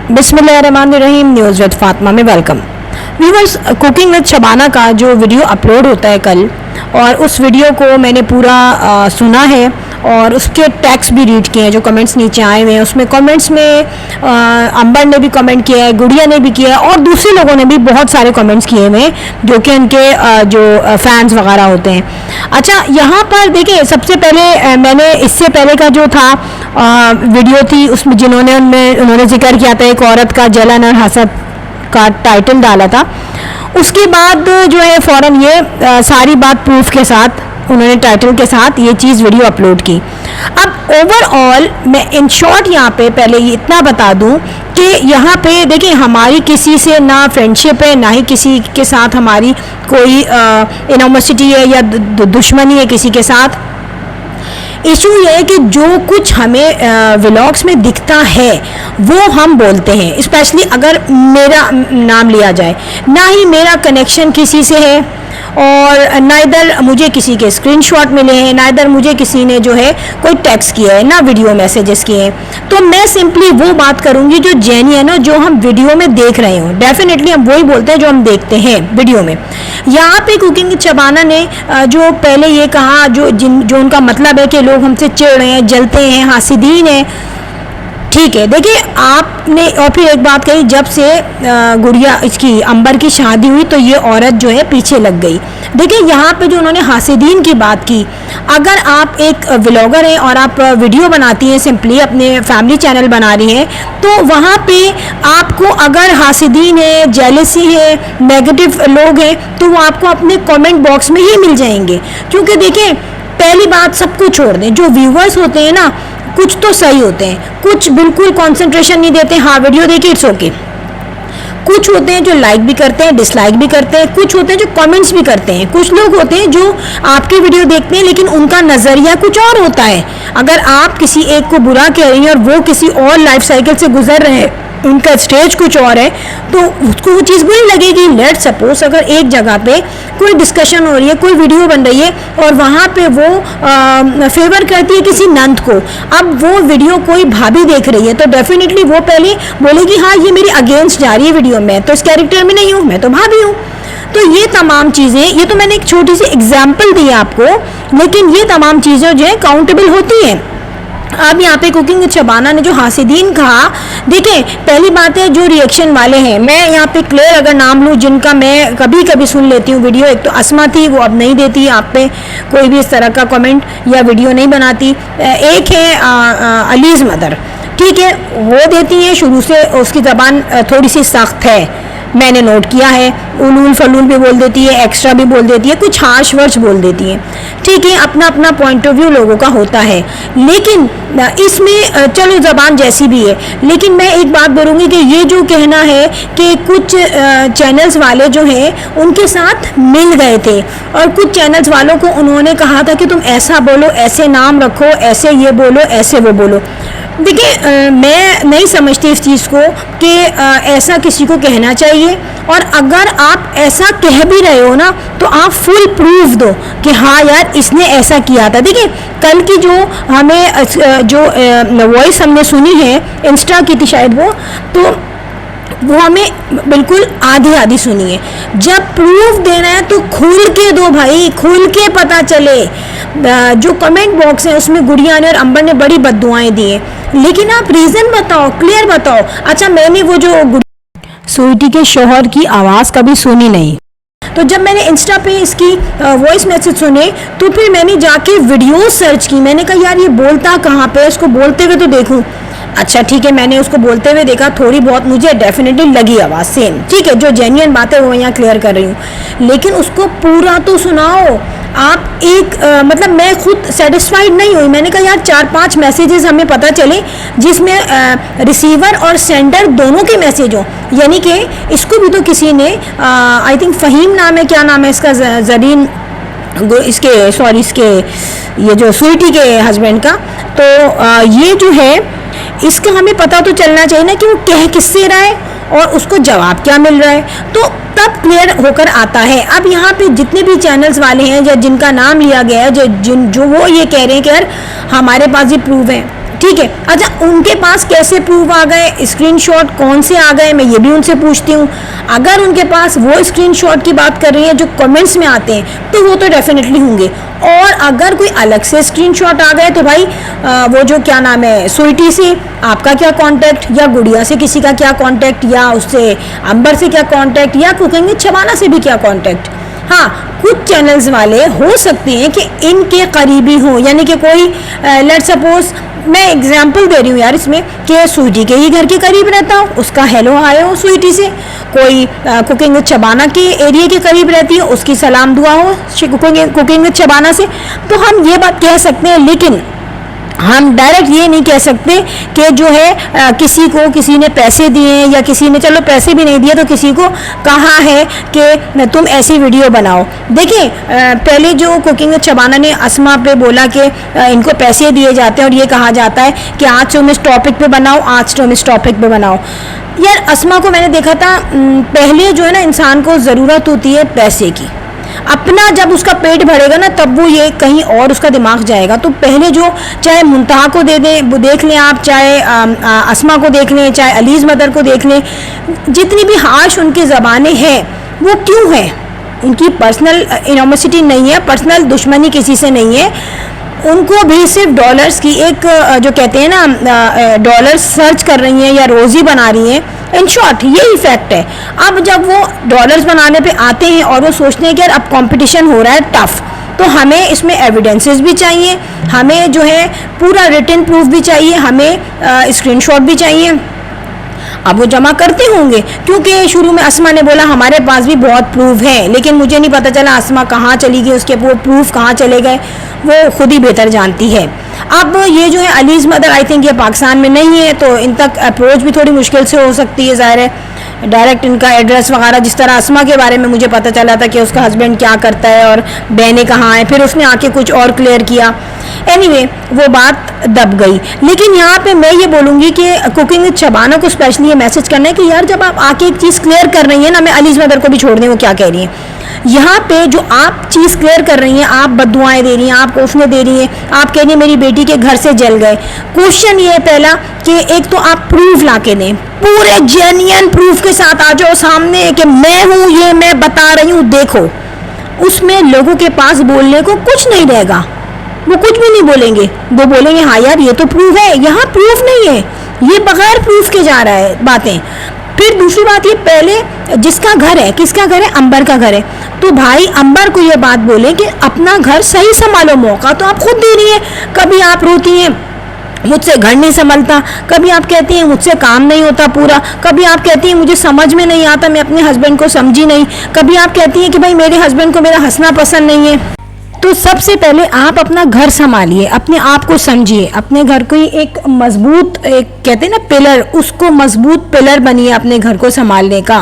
बिस्मिल्लाहिर्रहमानिर्रहीम। News with Fatima में welcome. Viewers, cooking with Shabana का जो वीडियो अपलोड होता है कल, और उस वीडियो को मैंने पूरा सुना है और उसके टैग्स भी रीड किए हैं जो कमेंट्स नीचे आए हुए हैं। उसमें कमेंट्स में अंबर ने भी कमेंट किया है, गुड़िया ने भी किया है और दूसरे लोगों ने भी बहुत सारे कमेंट्स किए हुए हैं जो कि उनके जो फैंस वगैरह होते हैं। अच्छा, यहाँ पर देखिए, सबसे पहले मैंने इससे पहले का जो था वीडियो थी उसमें उन्होंने जिक्र किया था एक औरत का जलन और हसद का टाइटल डाला था। उसके बाद जो है फ़ौरन ये सारी बात प्रूफ के साथ उन्होंने टाइटल के साथ ये चीज़ वीडियो अपलोड की। अब ओवरऑल मैं इन शॉर्ट यहाँ पे पहले ये इतना बता दूँ कि यहाँ पे देखिए, हमारी किसी से ना फ्रेंडशिप है, ना ही किसी के साथ हमारी कोई एनिमोसिटी है या दुश्मनी है किसी के साथ। इशू ये है कि जो कुछ हमें व्लॉग्स में दिखता है वो हम बोलते हैं, स्पेशली अगर मेरा नाम लिया जाए। ना ही मेरा कनेक्शन किसी से है और ना इधर मुझे किसी के स्क्रीनशॉट मिले हैं, ना इधर मुझे किसी ने जो है कोई टेक्स्ट किया है, ना वीडियो मैसेजेस किए हैं। तो मैं सिंपली वो बात करूँगी जो जेन्युइन है, जो हम वीडियो में देख रहे हो। डेफिनेटली हम वही बोलते हैं जो हम देखते हैं वीडियो में। यहाँ पे कुकिंग विद शबाना ने जो पहले ये कहा, जो उनका मतलब है कि लोग हमसे चिढ़ रहे हैं, जलते हैं, हासिदीन हैं, ठीक है। देखिए, आपने और फिर एक बात कही, जब से गुड़िया इसकी अंबर की शादी हुई तो ये औरत जो है पीछे लग गई। देखिए, यहाँ पे जो उन्होंने हासिदीन की बात की, अगर आप एक व्लॉगर हैं और आप वीडियो बनाती हैं, सिंपली अपने फैमिली चैनल बना रही हैं, तो वहाँ पे आपको अगर हासिदीन है, जेलसी है, नेगेटिव लोग हैं, तो वो आपको अपने कमेंट बॉक्स में ही मिल जाएंगे। क्योंकि देखिए, पहली बात सबको छोड़ दें, जो व्यूवर्स होते हैं ना, कुछ तो सही होते हैं, कुछ बिल्कुल कंसंट्रेशन नहीं देते, हाँ वीडियो देखिए इट्स ओके। कुछ होते हैं जो लाइक भी करते हैं, डिसलाइक भी करते हैं, कुछ होते हैं जो कमेंट्स भी करते हैं, कुछ लोग होते हैं जो आपकी वीडियो देखते हैं लेकिन उनका नज़रिया कुछ और होता है। अगर आप किसी एक को बुरा कह रही हैं और वो किसी और लाइफ साइकिल से गुजर रहे हैं, उनका स्टेज कुछ और है, तो उसको वो चीज़ बुरी लगेगी। लेट सपोज अगर एक जगह पे कोई डिस्कशन हो रही है, कोई वीडियो बन रही है और वहाँ पे वो फेवर करती है किसी नंद को, अब वो वीडियो कोई भाभी देख रही है तो डेफिनेटली वो पहले बोलेगी हाँ ये मेरी अगेंस्ट जा रही है वीडियो में, तो इस कैरेक्टर में नहीं हूँ, मैं तो भाभी हूँ। तो ये तमाम चीज़ें, ये तो मैंने एक छोटी सी एग्जाम्पल दी आपको, लेकिन ये तमाम चीज़ें जो है काउंटेबल होती हैं। अब यहाँ पे कुकिंग विद शबाना ने जो हासिदीन कहा, देखिए पहली बात है जो रिएक्शन वाले हैं, मैं यहाँ पे क्लियर अगर नाम लूँ जिनका मैं कभी कभी सुन लेती हूँ वीडियो, एक तो अस्मा थी, वो अब नहीं देती आप पे कोई भी इस तरह का कमेंट या वीडियो नहीं बनाती। एक है अलीज़ मदर, ठीक है, वो देती हैं, शुरू से उसकी ज़बान थोड़ी सी सख्त है, मैंने नोट किया है, उलूल फलूल भी बोल देती है, एक्स्ट्रा भी बोल देती है, कुछ हार्श वर्ड्स बोल देती है, ठीक है। अपना अपना पॉइंट ऑफ व्यू लोगों का होता है, लेकिन इसमें चलो ज़बान जैसी भी है, लेकिन मैं एक बात बोलूँगी कि ये जो कहना है कि कुछ चैनल्स वाले जो हैं उनके साथ मिल गए थे और कुछ चैनल्स वालों को उन्होंने कहा था कि तुम ऐसा बोलो, ऐसे नाम रखो, ऐसे ये बोलो, ऐसे वो बोलो। देखिए, मैं नहीं समझती इस चीज़ को कि ऐसा किसी को कहना चाहिए, और अगर आप ऐसा कह भी रहे हो ना तो आप फुल प्रूफ दो कि हाँ यार इसने ऐसा किया था। देखिए, कल की जो हमें जो वॉइस हमने सुनी है, इंस्टा की थी शायद वो हमें बिल्कुल आधी आधी सुनी है। जब प्रूफ देना है तो खुल के दो भाई, खुल के पता चले। जो कमेंट बॉक्स है उसमें गुड़िया ने और अंबर ने बड़ी बद्दुआएं दी हैं, लेकिन आप रीज़न बताओ, क्लियर बताओ। अच्छा, मैंने वो जो स्वीटी के शोहर की आवाज़ कभी सुनी नहीं, तो जब मैंने इंस्टा पे इसकी वॉइस मैसेज सुने तो फिर मैंने जाके वीडियो सर्च की, मैंने कहा यार ये बोलता कहाँ पे, इसको बोलते हुए तो देखूं। अच्छा ठीक है, मैंने उसको बोलते हुए देखा, थोड़ी बहुत मुझे डेफिनेटली लगी आवाज़ सेम, ठीक है, जो जेन्युइन बात है वो यहाँ क्लियर कर रही हूँ, लेकिन उसको पूरा तो सुनाओ आप। एक मतलब मैं खुद सेटिस्फाइड नहीं हुई, मैंने कहा यार 4-5 मैसेजेस हमें पता चले जिसमें रिसीवर और सेंडर दोनों के मैसेज हो, यानी कि इसको भी तो किसी ने आई थिंक फ़हीम नाम है, क्या नाम है इसका, जरीन, इसके ये जो स्वीटी के हस्बैंड का, तो ये जो है इसका हमें पता तो चलना चाहिए ना कि वो कह किससे रहा है और उसको जवाब क्या मिल रहा है, तो तब क्लियर होकर आता है। अब यहाँ पे जितने भी चैनल्स वाले हैं या जिनका नाम लिया गया है, जो वो ये कह रहे हैं कि यार हमारे पास ये प्रूफ है, ठीक है। अच्छा, उनके पास कैसे प्रूफ आ गए, स्क्रीनशॉट कौन से आ गए, मैं ये भी उनसे पूछती हूँ। अगर उनके पास वो स्क्रीनशॉट की बात कर रही है जो कमेंट्स में आते हैं तो वो तो डेफिनेटली होंगे। और अगर कोई अलग से स्क्रीनशॉट आ गए तो भाई वो जो क्या नाम है स्वीटी से आपका क्या कांटेक्ट, या गुड़िया से किसी का क्या कांटेक्ट, या उससे अंबर से क्या कांटेक्ट, या कुकिंग विद शबाना से भी क्या कांटेक्ट। हाँ, कुछ चैनल्स वाले हो सकते हैं कि इनके करीबी हों, यानी कि कोई लेट सपोज, मैं एग्जांपल दे रही हूँ यार इसमें, कि स्वीटी के ही घर के करीब रहता हो, उसका हेलो आया हो स्वीटी से, कोई कुकिंग विद शबाना के एरिया के करीब रहती है, उसकी सलाम दुआ हो कुकिंग विद शबाना से, तो हम ये बात कह सकते हैं। लेकिन हम डायरेक्ट ये नहीं कह सकते कि जो है किसी ने पैसे दिए, या किसी ने चलो पैसे भी नहीं दिए तो किसी को कहा है कि तुम ऐसी वीडियो बनाओ। देखिए पहले जो कुकिंग विद शबाना ने अस्मा पे बोला कि इनको पैसे दिए जाते हैं और ये कहा जाता है कि आज तुम इस टॉपिक पे बनाओ, आज तुम इस टॉपिक पे बनाओ। यार अस्मा को मैंने देखा था, पहले जो है ना इंसान को ज़रूरत होती है पैसे की, अपना जब उसका पेट भरेगा ना तब वो ये कहीं और उसका दिमाग जाएगा। तो पहले जो चाहे मुंतहा को दे दें, वो देख लें आप, चाहे अस्मा को देख लें, चाहे अलीज़ मदर को देख लें, जितनी भी हाश उनकी ज़बानें हैं वो क्यों हैं, उनकी पर्सनल एनिमोसिटी नहीं है, पर्सनल दुश्मनी किसी से नहीं है, उनको भी सिर्फ डॉलर्स की एक जो कहते हैं ना डॉलर्स सर्च कर रही हैं या रोज़ी बना रही हैं। इन शॉर्ट यही फैक्ट है। अब जब वो डॉलर्स बनाने पे आते हैं और वो सोचते हैं कि यार अब कंपटीशन हो रहा है टफ, तो हमें इसमें एविडेंसेस भी चाहिए, हमें जो है पूरा रिटन प्रूफ भी चाहिए, हमें स्क्रीनशॉट भी चाहिए। अब वो जमा करते होंगे, क्योंकि शुरू में अस्मा ने बोला हमारे पास भी बहुत प्रूफ है, लेकिन मुझे नहीं पता चला अस्मा कहाँ चली गई, उसके वो प्रूफ कहाँ चले गए, वो खुद ही बेहतर जानती है। अब ये जो है अलीज़ मदर, आई थिंक ये पाकिस्तान में नहीं है, तो इन तक अप्रोच भी थोड़ी मुश्किल से हो सकती है, ज़ाहिर है डायरेक्ट इनका एड्रेस वगैरह, जिस तरह अस्मा के बारे में मुझे पता चला था कि उसका हस्बैंड क्या करता है और बहनें कहाँ हैं, फिर उसने आके कुछ और क्लियर किया। एनीवे वो बात दब गई। लेकिन यहाँ पे मैं ये बोलूँगी कि कुकिंग विद शबाना को स्पेशली ये मैसेज करना है कि यार जब आप आके एक चीज़ क्लियर कर रही हैं ना, मैं अलीज़ मदर को भी छोड़ दें वो क्या कह रही हैं, यहाँ पे जो आप चीज़ क्लियर कर रही हैं, आप बददुआएं दे रही हैं, आप कोफने दे रही हैं, आप कह रही हैं मेरी बेटी के घर से जल गए। क्वेश्चन ये है पहला कि एक तो आप प्रूफ ला के दें, पूरे जेन्युइन प्रूफ के साथ आ जाओ सामने कि मैं हूँ, ये मैं बता रही हूँ, देखो। उसमें लोगों के पास बोलने को कुछ नहीं रहेगा, वो कुछ भी नहीं बोलेंगे, वो बोलेंगे हाँ यार ये तो प्रूफ है। यहाँ प्रूफ नहीं है, ये बगैर प्रूफ के जा रहा है बातें। फिर दूसरी बात, ये पहले जिसका घर है, किसका घर है, अंबर का घर है, तो भाई अंबर को ये बात बोले कि अपना घर सही संभालो, मौका तो आप खुद दे रही है। कभी आप रोती हैं मुझसे घर नहीं संभलता, कभी आप कहती हैं मुझसे काम नहीं होता पूरा, कभी आप कहती हैं मुझे समझ में नहीं आता, मैं अपने हस्बैंड को समझी नहीं, कभी आप कहती हैं कि भाई मेरे हस्बैंड को मेरा हंसना पसंद नहीं है। तो सबसे पहले आप अपना घर संभालिए, अपने आप को समझिए, अपने घर को ही एक मजबूत, एक कहते हैं ना पिलर, उसको मजबूत पिलर बनिए अपने घर को संभालने का।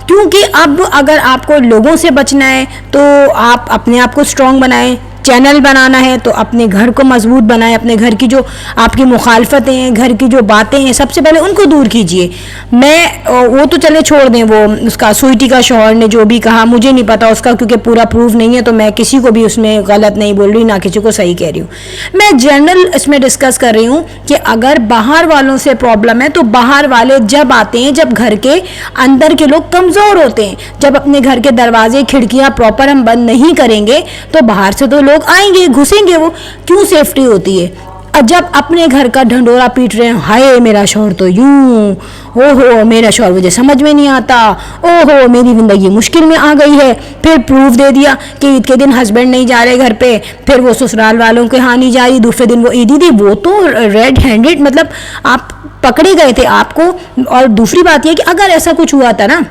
क्योंकि अब अगर आपको लोगों से बचना है तो आप अपने आप को स्ट्रॉन्ग बनाएं, चैनल बनाना है तो अपने घर को मजबूत बनाएं, अपने घर की जो आपकी मुखालफतें हैं, घर की जो बातें हैं, सबसे पहले उनको दूर कीजिए। मैं वो तो चले छोड़ दें, वो उसका स्वीटी का शौहर ने जो भी कहा मुझे नहीं पता उसका, क्योंकि पूरा प्रूफ नहीं है, तो मैं किसी को भी उसमें गलत नहीं बोल रही, ना किसी को सही कह रही हूँ। मैं जनरल इसमें डिस्कस कर रही हूँ कि अगर बाहर वालों से प्रॉब्लम है तो बाहर वाले जब आते हैं, जब घर के अंदर के लोग कमज़ोर होते हैं, जब अपने घर के दरवाजे खिड़कियाँ प्रॉपर हम बंद नहीं करेंगे तो बाहर से तो लोग आएंगे, घुसेंगे, वो क्यों सेफ्टी होती है। जब अपने घर का ढंडोरा पीट रहे हैं, हाय मेरा शौहर तो यूं, ओहो मेरा शौहर मुझे समझ में नहीं आता, ओहो मेरी ज़िंदगी मुश्किल में आ गई है, फिर प्रूफ दे दिया कि ईद के दिन हस्बैंड नहीं जा रहे घर पे, फिर वो ससुराल वालों के यहाँ नहीं जा रही, दूसरे दिन वो ईदी थी, वो तो रेड हैंडेड, मतलब आप पकड़े गए थे आपको। और दूसरी बात यह कि अगर ऐसा कुछ हुआ था ना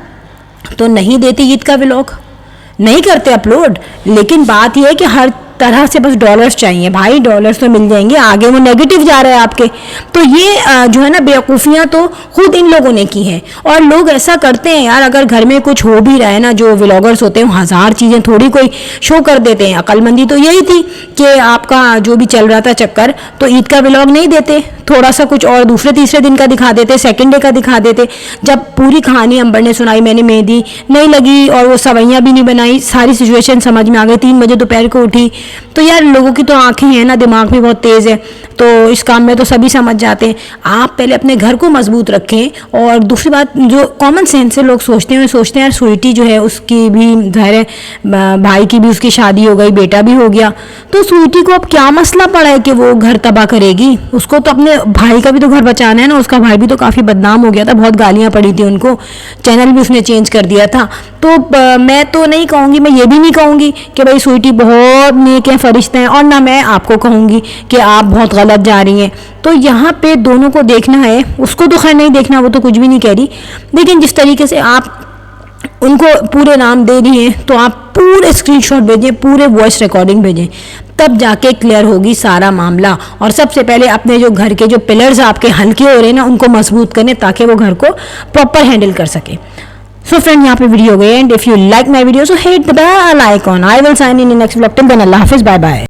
तो नहीं देती ईद का व्लॉग, नहीं करते अपलोड। लेकिन बात यह है कि हर तरह से बस डॉलर्स चाहिए, भाई डॉलर्स तो मिल जाएंगे, आगे वो नेगेटिव जा रहा है आपके। तो ये जो है ना बेवकूफ़ियाँ तो खुद इन लोगों ने की हैं। और लोग ऐसा करते हैं यार, अगर घर में कुछ हो भी रहा है ना, जो व्लॉगर्स होते हैं हज़ार चीज़ें थोड़ी कोई शो कर देते हैं। अक्लमंदी तो यही थी कि आपका जो भी चल रहा था चक्कर, तो ईद का व्लॉग नहीं देते, थोड़ा सा कुछ और दूसरे तीसरे दिन का दिखा देते, सेकंड डे का दिखा देते। जब पूरी कहानी अंबर ने सुनाई, मैंने मेहंदी नहीं लगी और वो सवैयाँ भी नहीं बनाई, सारी सिचुएशन समझ में आ गई, 3 बजे दोपहर को उठी, तो यार लोगों की तो आंखें हैं ना, दिमाग भी बहुत तेज़ है, तो इस काम में तो सभी समझ जाते हैं। आप पहले अपने घर को मजबूत रखें। और दूसरी बात, जो कॉमन सेंस से लोग सोचते हैं यार स्वीटी जो है उसकी भी ज़ाहिर है भाई की भी उसकी शादी हो गई, बेटा भी हो गया, तो स्वीटी को अब क्या मसला पड़ा है कि वो घर तबाह करेगी। उसको तो अपने भाई का भी तो घर बचाना है ना, उसका भाई भी तो काफ़ी बदनाम हो गया था, बहुत गालियाँ पड़ी थी उनको, चैनल भी उसने चेंज कर दिया था। तो मैं तो नहीं कहूँगी, मैं ये भी नहीं कहूँगी कि भाई स्वीटी बहुत नेक है, फरिश्ते हैं, और ना मैं आपको कहूँगी कि आप बहुत गलत जा रही हैं। तो यहाँ पे दोनों को देखना है, उसको तो खैर नहीं देखना, वो तो कुछ भी नहीं कह रही, लेकिन जिस तरीके से आप उनको पूरे नाम दे रही हैं, तो आप पूरे स्क्रीनशॉट भेजें, पूरे वॉइस रिकॉर्डिंग भेजें, तब जाके क्लियर होगी सारा मामला। और सबसे पहले अपने जो घर के जो पिलर्स आपके हल्के हो रहे हैं ना, उनको मजबूत करें ताकि वो घर को प्रॉपर हैंडल कर सके। सो फ्रेंड, यहाँ पे वीडियो गए, and if you like my video so hit the bell icon. I will sign in next vlog. Till then अल्लाह हाफिज, बाय बाय।